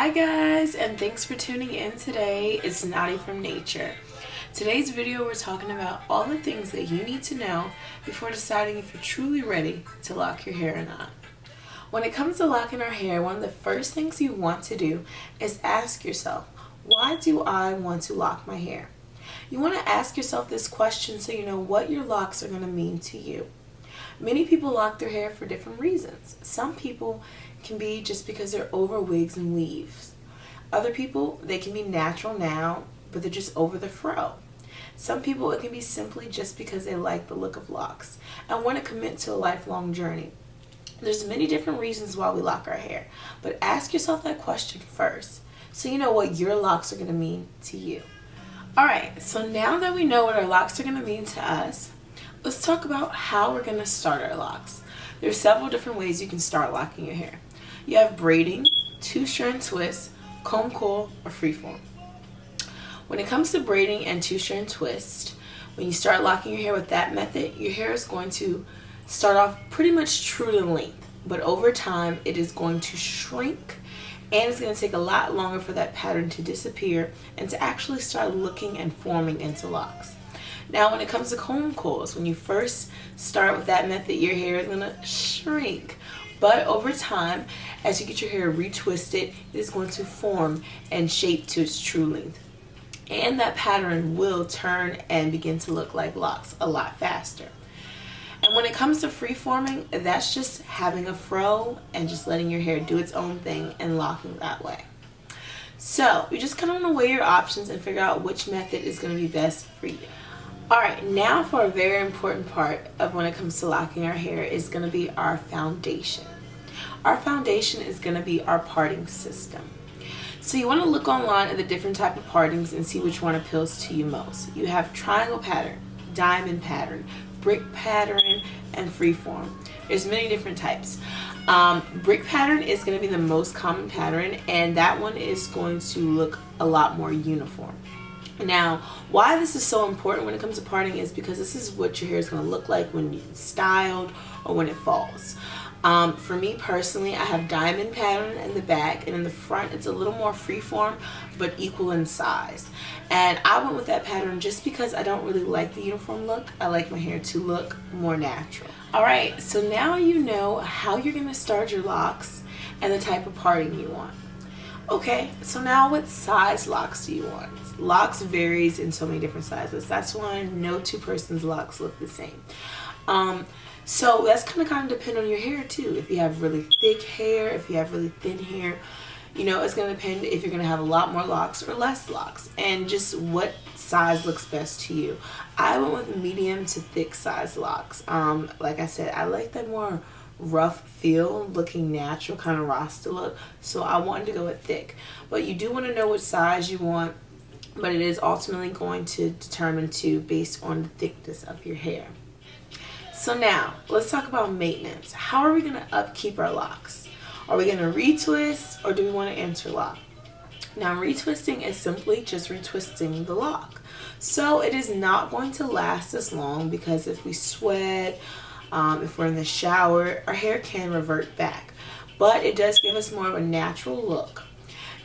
Hi guys, and thanks for tuning in today. It's Naughty from Nature. Today's video we're talking about all the things that you need to know before deciding if you're truly ready to lock your hair or not. When it comes to locking our hair, one of the first things you want to do is ask yourself, why do I want to lock my hair? You want to ask yourself this question so you know what your locks are going to mean to you. Many people lock their hair for different reasons. Some people can be just because they're over wigs and weaves. Other people, they can be natural now, but they're just over the fro. Some people, it can be simply just because they like the look of locks and want to commit to a lifelong journey. There's many different reasons why we lock our hair, but ask yourself that question first so you know what your locks are going to mean to you. Alright, so now that we know what our locks are going to mean to us, let's talk about how we're going to start our locks. There's several different ways you can start locking your hair. You have braiding, two-strand twist, comb coil, or freeform. When it comes to braiding and two-strand twist, when you start locking your hair with that method, your hair is going to start off pretty much true to length, but over time it is going to shrink and it's going to take a lot longer for that pattern to disappear and to actually start looking and forming into locks. Now when it comes to comb coils, when you first start with that method, your hair is going to shrink. But over time, as you get your hair retwisted, it is going to form and shape to its true length. And that pattern will turn and begin to look like locks a lot faster. And when it comes to free-forming, that's just having a fro and just letting your hair do its own thing and locking that way. So you just kind of want to weigh your options and figure out which method is going to be best for you. Alright, now for a very important part of when it comes to locking our hair is going to be our foundation. Our foundation is going to be our parting system. So you want to look online at the different type of partings and see which one appeals to you most. You have triangle pattern, diamond pattern, brick pattern, and freeform. There's many different types. Brick pattern is going to be the most common pattern, and that one is going to look a lot more uniform. Now, why this is so important when it comes to parting is because this is what your hair is going to look like when it's styled or when it falls. For me personally, I have diamond pattern in the back, and in the front it's a little more freeform but equal in size. And I went with that pattern just because I don't really like the uniform look. I like my hair to look more natural. Alright, so now you know how you're going to start your locks and the type of parting you want. Okay, so now what size locks do you want? Locks varies in so many different sizes. That's why no two persons' locks look the same. So that's kind of depend on your hair too. If you have really thick hair, if you have really thin hair, you know, it's going to depend if you're going to have a lot more locks or less locks, and just what size looks best to you. I went with medium to thick size locks. Like I said, I like that more rough feel, looking natural, kind of Rasta look, so I wanted to go with thick. But you do want to know what size you want, but it is ultimately going to determine based on the thickness of your hair. So now let's talk about maintenance. How are we going to upkeep our locks? Are we going to retwist or do we want to interlock? Now retwisting is simply just retwisting the lock. So it is not going to last as long because if we sweat, if we're in the shower, our hair can revert back. But it does give us more of a natural look.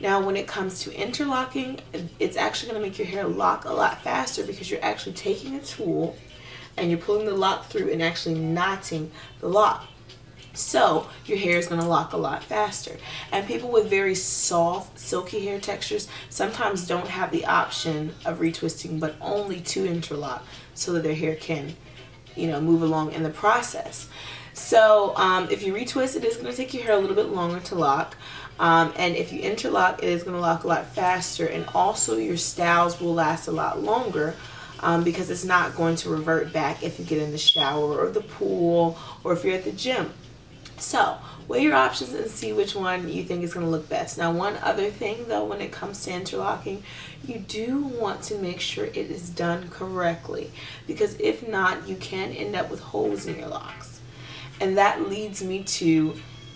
Now when it comes to interlocking, it's actually going to make your hair lock a lot faster because you're actually taking a tool and you're pulling the lock through and actually knotting the lock. So your hair is going to lock a lot faster. And people with very soft, silky hair textures sometimes don't have the option of retwisting, but only to interlock so that their hair can, you know, move along in the process. So if you retwist, it is going to take your hair a little bit longer to lock. And if you interlock, it is going to lock a lot faster, and also your styles will last a lot longer because it's not going to revert back if you get in the shower or the pool or if you're at the gym. So weigh your options and see which one you think is going to look best. Now one other thing though, when it comes to interlocking, you do want to make sure it is done correctly, because if not, you can end up with holes in your locks. And that leads me to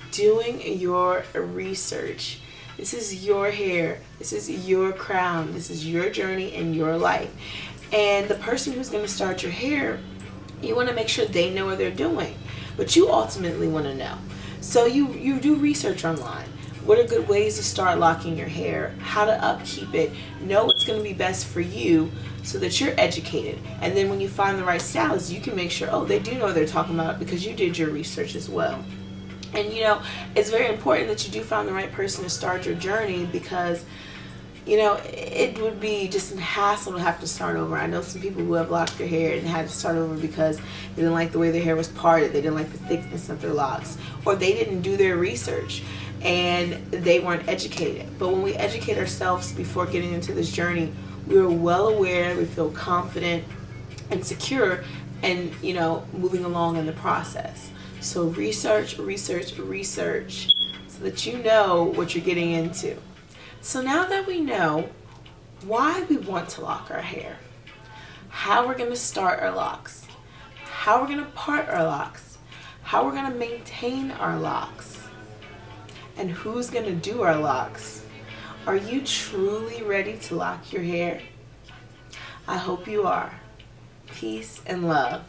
doing your research. This is your hair, this is your crown, this is your journey in your life. And the person who's going to start your hair, you want to make sure they know what they're doing, but you ultimately want to know. So you do research online. What are good ways to start locking your hair? How to upkeep it? Know what's going to be best for you so that you're educated. And then when you find the right stylist, you can make sure, oh, they do know what they're talking about because you did your research as well. And you know, it's very important that you do find the right person to start your journey, because you know, it would be just a hassle to have to start over. I know some people who have locked their hair and had to start over because they didn't like the way their hair was parted, they didn't like the thickness of their locks, or they didn't do their research and they weren't educated. But when we educate ourselves before getting into this journey, we are well aware, we feel confident and secure, and you know, moving along in the process. So research, research, research, so that you know what you're getting into. So now that we know why we want to lock our hair, how we're going to start our locks, how we're going to part our locks, how we're going to maintain our locks, and who's going to do our locks, are you truly ready to lock your hair? I hope you are. Peace and love.